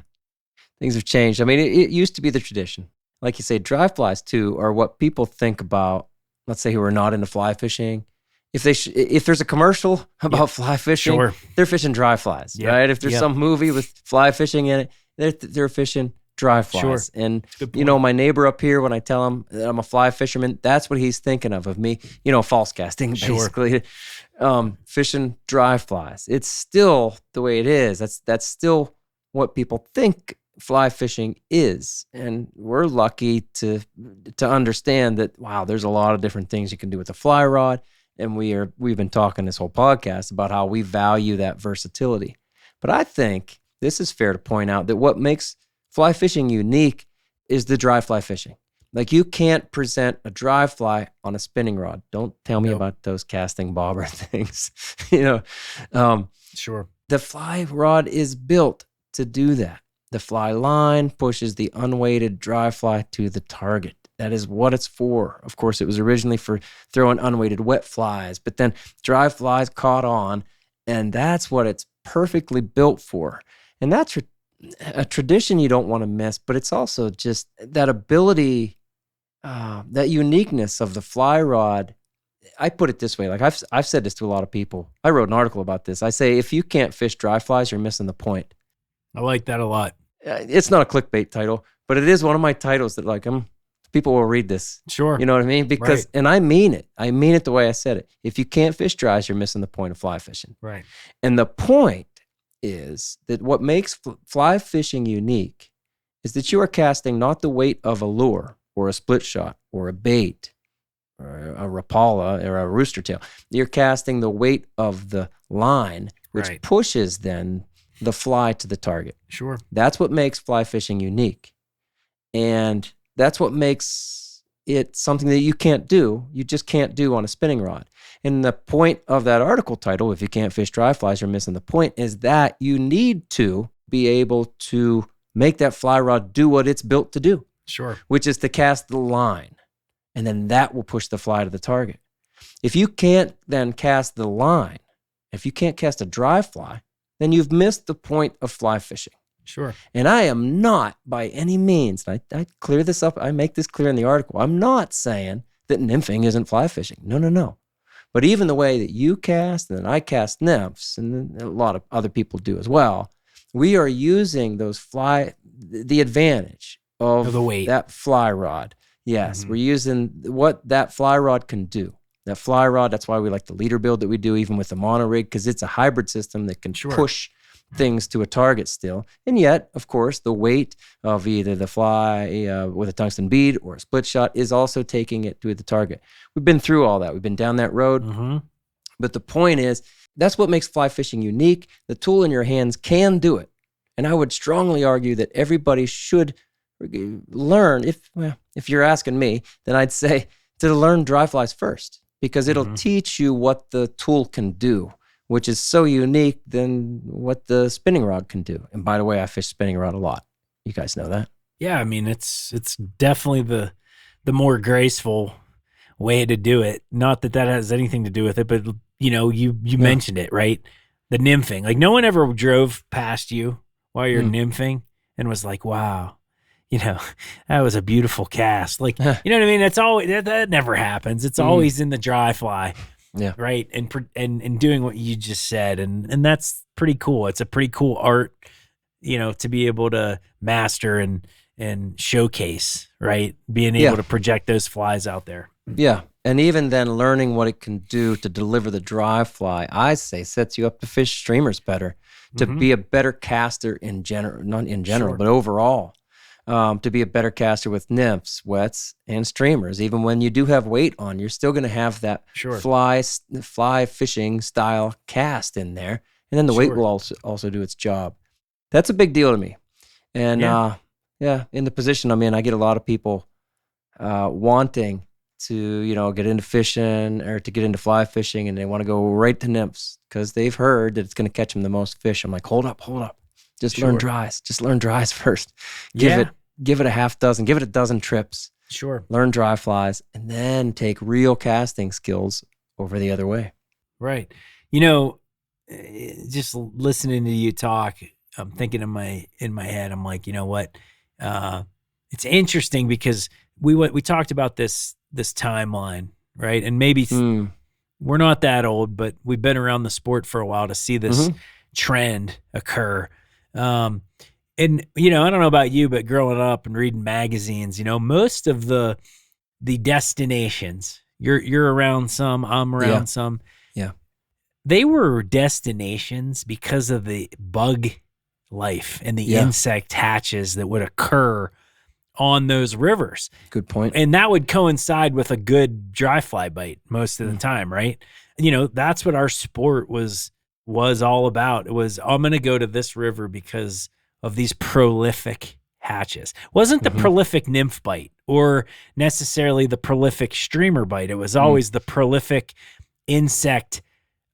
Things have changed. I mean, it used to be the tradition. Like you say, dry flies too are what people think about, let's say, who are not into fly fishing. If there's a commercial about fly fishing, they're fishing dry flies, right? If there's some movie with fly fishing in it, they're fishing dry flies. And, my neighbor up here, when I tell him that I'm a fly fisherman, that's what he's thinking of me, false casting, basically, fishing dry flies. It's still the way it is. That's still what people think fly fishing is. And we're lucky to understand that, wow, there's a lot of different things you can do with a fly rod. And we've been talking this whole podcast about how we value that versatility. But I think this is fair to point out that what makes fly fishing unique is the dry fly fishing. Like, you can't present a dry fly on a spinning rod. Don't tell me about those casting bobber things. The fly rod is built to do that. The fly line pushes the unweighted dry fly to the target. That is what it's for. Of course, it was originally for throwing unweighted wet flies, but then dry flies caught on, and that's what it's perfectly built for. And that's a tradition you don't want to miss, but it's also just that ability, that uniqueness of the fly rod. I put it this way, like I've said this to a lot of people. I wrote an article about this. I say, if you can't fish dry flies, you're missing the point. I like that a lot. It's not a clickbait title, but it is one of my titles that people will read this. Sure. You know what I mean? Because, and I mean it. I mean it the way I said it. If you can't fish dries, you're missing the point of fly fishing. Right. And the point is that what makes fly fishing unique is that you are casting not the weight of a lure or a split shot or a bait or a rapala or a rooster tail. You're casting the weight of the line, which pushes then the fly to the target. Sure. That's what makes fly fishing unique. And that's what makes it something that you just can't do on a spinning rod. And the point of that article title, if you can't fish dry flies, you're missing the point, is that you need to be able to make that fly rod do what it's built to do. Sure. Which is to cast the line. And then that will push the fly to the target. If you can't then cast the line, if you can't cast a dry fly, then you've missed the point of fly fishing. Sure. And I am not by any means, I clear this up, I make this clear in the article, I'm not saying that nymphing isn't fly fishing. No. But even the way that you cast, and then I cast nymphs, and then a lot of other people do as well, we are using the advantage of the weight. That fly rod. Yes, we're using what that fly rod can do. That fly rod, that's why we like the leader build that we do, even with the mono rig, because it's a hybrid system that can push things to a target still. And yet, of course, the weight of either the fly with a tungsten bead or a split shot is also taking it to the target. We've been through all that. We've been down that road. But the point is, that's what makes fly fishing unique. The tool in your hands can do it. And I would strongly argue that everybody should learn, if you're asking me, then I'd say to learn dry flies first, because it'll teach you what the tool can do, which is so unique than what the spinning rod can do. And by the way, I fish spinning rod a lot. You guys know that? Yeah, I mean, it's definitely the more graceful way to do it. Not that has anything to do with it, but you mentioned it, right? the nymphing. Like no one ever drove past you while you're nymphing and was like, wow, that was a beautiful cast. Like, you know what I mean? That's always, that never happens. It's always in the dry fly. Yeah. Right. And doing what you just said. And that's pretty cool. It's a pretty cool art, to be able to master and showcase, right? Being able to project those flies out there. Yeah. And even then learning what it can do to deliver the dry fly, I say sets you up to fish streamers better, to be a better caster in general, not in general, but overall. To be a better caster with nymphs, wets, and streamers. Even when you do have weight on, you're still going to have that fly fishing style cast in there. And then the weight will also do its job. That's a big deal to me. And in the position I'm in, I get a lot of people wanting to, get into fishing or to get into fly fishing, and they want to go right to nymphs because they've heard that it's going to catch them the most fish. I'm like, hold up. Just learn dries. Just learn dries first. Give it a half dozen. Give it a dozen trips. Sure. Learn dry flies, and then take real casting skills over the other way. Right. Just listening to you talk, I'm thinking in my head, I'm like, you know what? It's interesting because we talked about this timeline, right? And maybe we're not that old, but we've been around the sport for a while to see this trend occur. And, I don't know about you, but growing up and reading magazines, most of the destinations, you're around some, I'm around some. Yeah. They were destinations because of the bug life and the insect hatches that would occur on those rivers. Good point. And that would coincide with a good dry fly bite most of the time, right? That's what our sport was all about. It was, I'm going to go to this river because of these prolific hatches. Wasn't the prolific nymph bite or necessarily the prolific streamer bite. It was always the prolific insect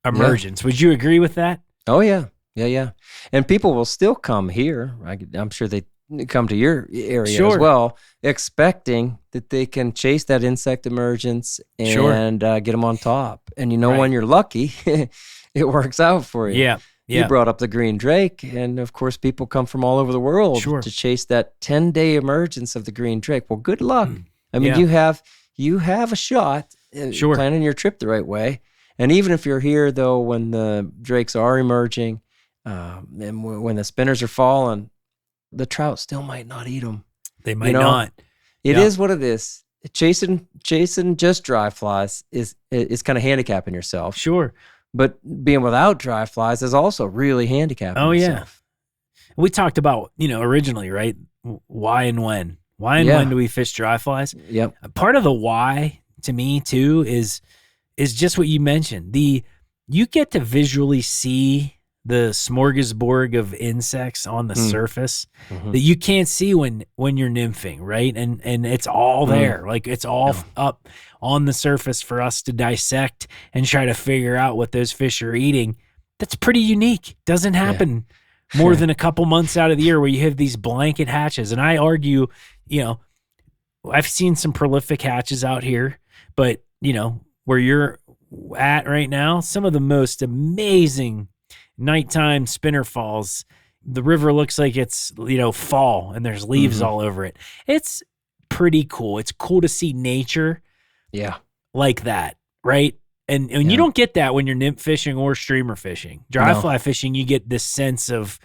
emergence. Would you agree with that? Oh, yeah. Yeah. And people will still come here. I'm sure they come to your area as well, expecting that they can chase that insect emergence and get them on top. And when you're lucky, it works out for you. Yeah. You brought up the green drake, and of course, people come from all over the world to chase that 10-day emergence of the green drake. Well, good luck. I mean, you have a shot planning your trip the right way. And even if you're here, though, when the drakes are emerging, and when the spinners are falling, the trout still might not eat them. They might not. It is what it is. Chasing just dry flies is kind of handicapping yourself. Sure. But being without dry flies is also really handicapping yourself. We talked about, originally, right? Why and when. Why and when do we fish dry flies? Yep. Part of the why, to me, too, is just what you mentioned. You get to visually see the smorgasbord of insects on the surface that you can't see when you're nymphing, right? And it's all there. Like it's all up on the surface for us to dissect and try to figure out what those fish are eating. That's pretty unique. Doesn't happen more than a couple months out of the year where you have these blanket hatches. And I argue, I've seen some prolific hatches out here, but where you're at right now, some of the most amazing nighttime spinner falls. The river looks like it's, fall and there's leaves all over it. It's pretty cool. It's cool to see nature like that, right? And you don't get that when you're nymph fishing or streamer fishing. Dry fly fishing, you get this sense of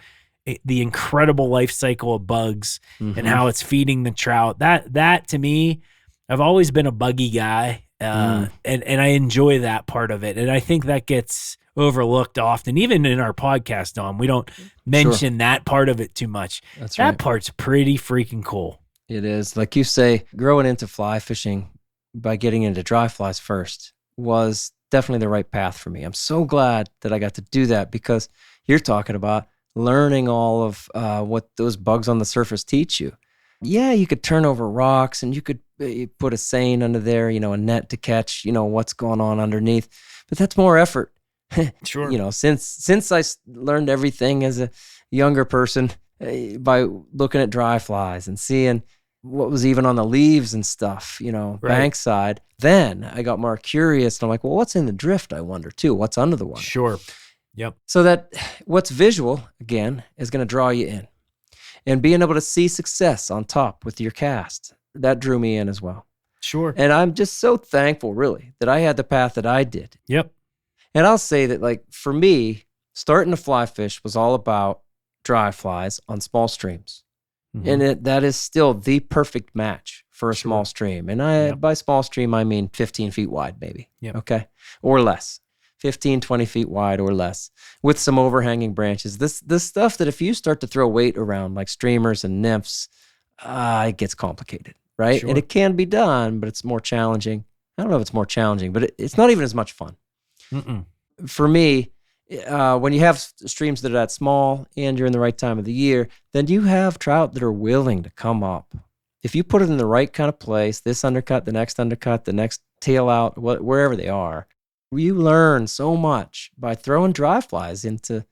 the incredible life cycle of bugs and how it's feeding the trout. That to me, I've always been a buggy guy, and I enjoy that part of it. And I think that gets overlooked often, even in our podcast, Dom. We don't mention that part of it too much. That part's pretty freaking cool. It is. Like you say, growing into fly fishing by getting into dry flies first was definitely the right path for me. I'm so glad that I got to do that because you're talking about learning all of what those bugs on the surface teach you. Yeah, you could turn over rocks and you could put a seine under there, a net to catch, what's going on underneath. But that's more effort. Sure. Since I learned everything as a younger person by looking at dry flies and seeing what was even on the leaves and stuff, bankside, then I got more curious and I'm like, well, what's in the drift? I wonder too. What's under the water? Sure. Yep. So that what's visual, again, is going to draw you in. And being able to see success on top with your cast, that drew me in as well. Sure. And I'm just so thankful, really, that I had the path that I did. Yep. And I'll say that, like, for me, starting to fly fish was all about dry flies on small streams. Mm-hmm. And that is still the perfect match for a small stream. And by small stream, I mean 15 feet wide, maybe. Yep. Okay. Or less. 15, 20 feet wide or less, with some overhanging branches. This stuff that if you start to throw weight around, like streamers and nymphs, it gets complicated, right? Sure. And it can be done, but it's more challenging. I don't know if it's more challenging, but it's not even as much fun. Mm-mm. For me, when you have streams that are that small and you're in the right time of the year, then you have trout that are willing to come up. If you put it in the right kind of place, this undercut, the next tail out, wherever they are, you learn so much by throwing dry flies into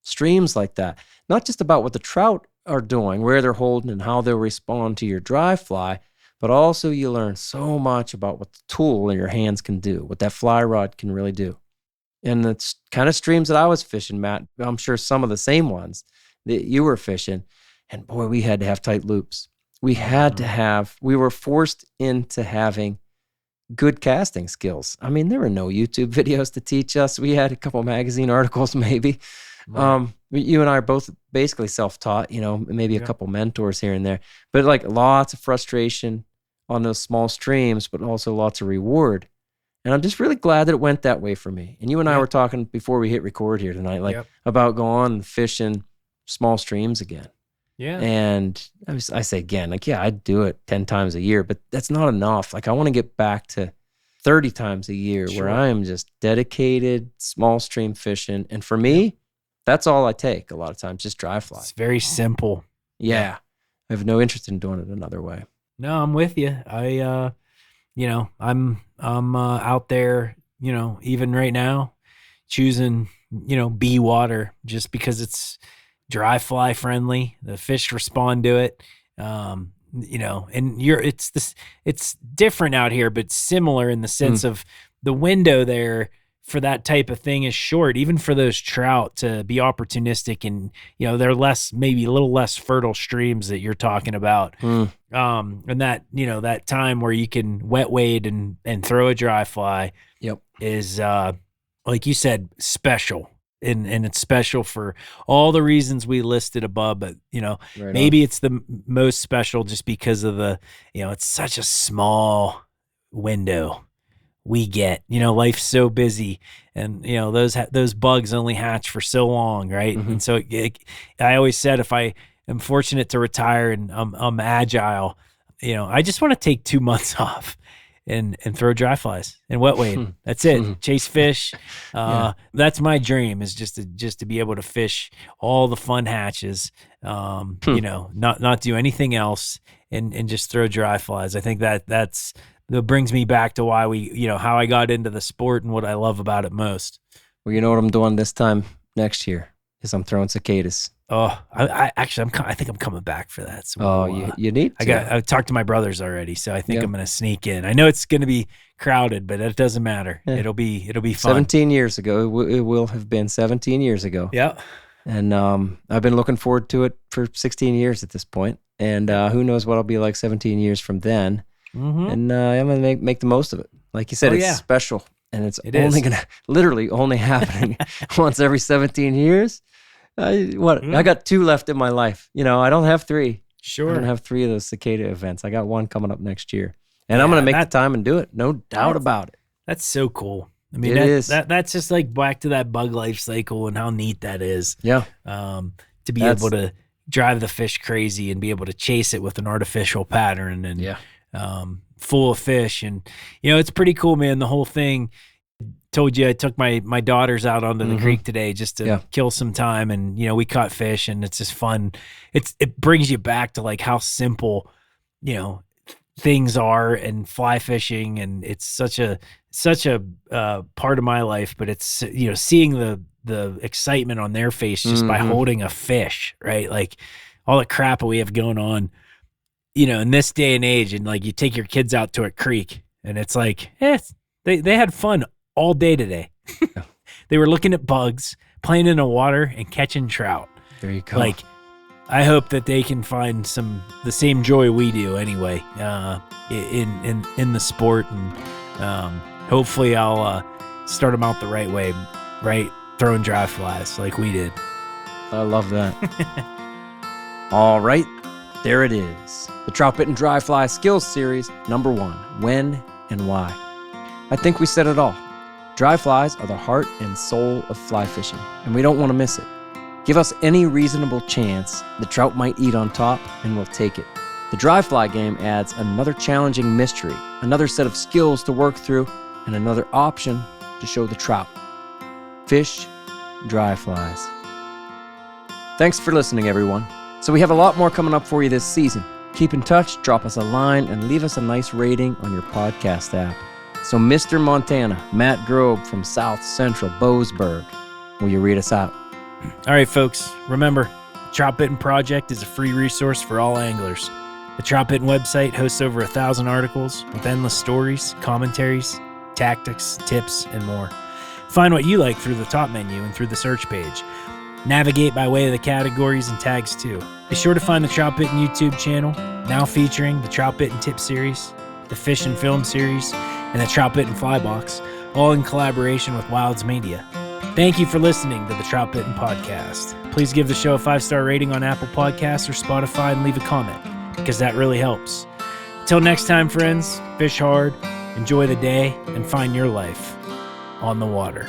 streams like that. Not just about what the trout are doing, where they're holding and how they'll respond to your dry fly, but also you learn so much about what the tool in your hands can do, what that fly rod can really do. And the kind of streams that I was fishing, Matt, I'm sure some of the same ones that you were fishing. And boy, we had to have tight loops. We were forced into having good casting skills. I mean, there were no YouTube videos to teach us. We had a couple magazine articles, maybe. Right. You and I are both basically self-taught, maybe a couple mentors here and there, but like lots of frustration on those small streams, but also lots of reward. And I'm just really glad that it went that way for me. And you and I were talking before we hit record here tonight, about going and fishing small streams again. Yeah. And I say again, I'd do it 10 times a year, but that's not enough. Like, I want to get back to 30 times a year where I am just dedicated small stream fishing. And for me, that's all I take a lot of times, just dry fly. It's very simple. Yeah. I have no interest in doing it another way. No, I'm with you. I'm out there, even right now, choosing, bee water just because it's dry fly friendly. The fish respond to it. And it's different out here, but similar in the sense of the window there for that type of thing is short, even for those trout to be opportunistic. And, they're maybe a little less fertile streams that you're talking about. And that, that time where you can wet wade and throw a dry fly is, like you said, special. And it's special for all the reasons we listed above, but maybe it's the most special just because of the, it's such a small window we get, life's so busy, and those bugs only hatch for so long, right? Mm-hmm. And so I always said, if I am fortunate to retire and I'm agile, I just want to take 2 months off and throw dry flies and wet wade. That's it. Chase fish. That's my dream, is just to be able to fish all the fun hatches, not do anything else and just throw dry flies. I think that brings me back to why how I got into the sport and what I love about it most. Well, you know what I'm doing this time next year is I'm throwing cicadas. Oh, I think I'm coming back for that. So you need to. I talked to my brothers already, so I think I'm going to sneak in. I know it's going to be crowded, but it doesn't matter. Yeah. It'll be fun. 17 years ago, it will have been 17 years ago. Yeah. And I've been looking forward to it for 16 years at this point. And who knows what I'll be like 17 years from then. Mm-hmm. And I'm going to make the most of it. Like you said, it's special. And it's only going to literally only happen once every 17 years. I got 2 left in my life. I don't have 3. Sure. I don't have 3 of those cicada events. I got 1 coming up next year. And I'm going to make the time and do it. No doubt about it. That's so cool. I mean, it is. That's just like back to that bug life cycle and how neat that is. Yeah. To be able to drive the fish crazy and be able to chase it with an artificial pattern and full of fish. And, it's pretty cool, man. The whole thing. Told you I took my daughters out onto the creek today just to kill some time, and we caught fish, and it's just fun. It brings you back to like how simple things are, and fly fishing, and it's such a part of my life. But it's seeing the excitement on their face just by holding a fish, right? Like all the crap that we have going on, in this day and age, and like you take your kids out to a creek, and it's like they had fun all day today. They were looking at bugs, playing in the water and catching trout. There you go. Like, I hope that they can find the same joy we do anyway, in the sport, and hopefully I'll start them out the right way, right? Throwing dry flies like we did. I love that. All right, there it is. The Troutbitten Dry Fly Skills Series, number 1, when and why. I think we said it all. Dry flies are the heart and soul of fly fishing, and we don't want to miss it. Give us any reasonable chance the trout might eat on top, and we'll take it. The dry fly game adds another challenging mystery, another set of skills to work through, and another option to show the trout. Fish dry flies. Thanks for listening, everyone. So we have a lot more coming up for you this season. Keep in touch, drop us a line, and leave us a nice rating on your podcast app. So Mr. Montana, Matt Grobe from South Central Bozeburg, will you read us out? All right, folks, remember, the Troutbitten Project is a free resource for all anglers. The Troutbitten website hosts over 1,000 articles with endless stories, commentaries, tactics, tips, and more. Find what you like through the top menu and through the search page. Navigate by way of the categories and tags too. Be sure to find the Troutbitten YouTube channel, now featuring the Troutbitten Tip Series, the Fish and Film Series, and the Troutbitten Fly Box, all in collaboration with Wilds Media. Thank you for listening to the Troutbitten Podcast. Please give the show a 5-star rating on Apple Podcasts or Spotify and leave a comment, because that really helps. Until next time, friends, fish hard, enjoy the day, and find your life on the water.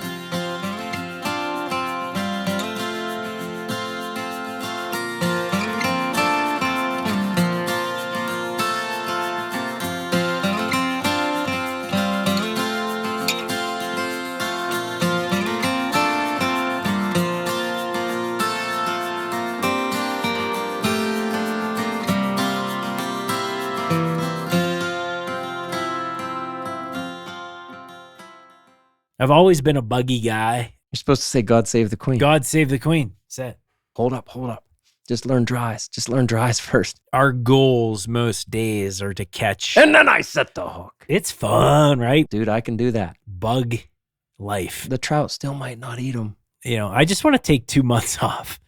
I've always been a buggy guy. You're supposed to say, God save the Queen. God save the Queen. Set. Hold up. Just learn dries. Just learn dries first. Our goals most days are to catch. And then I set the hook. It's fun, right? Dude, I can do that. Bug life. The trout still might not eat them. I just want to take 2 months off.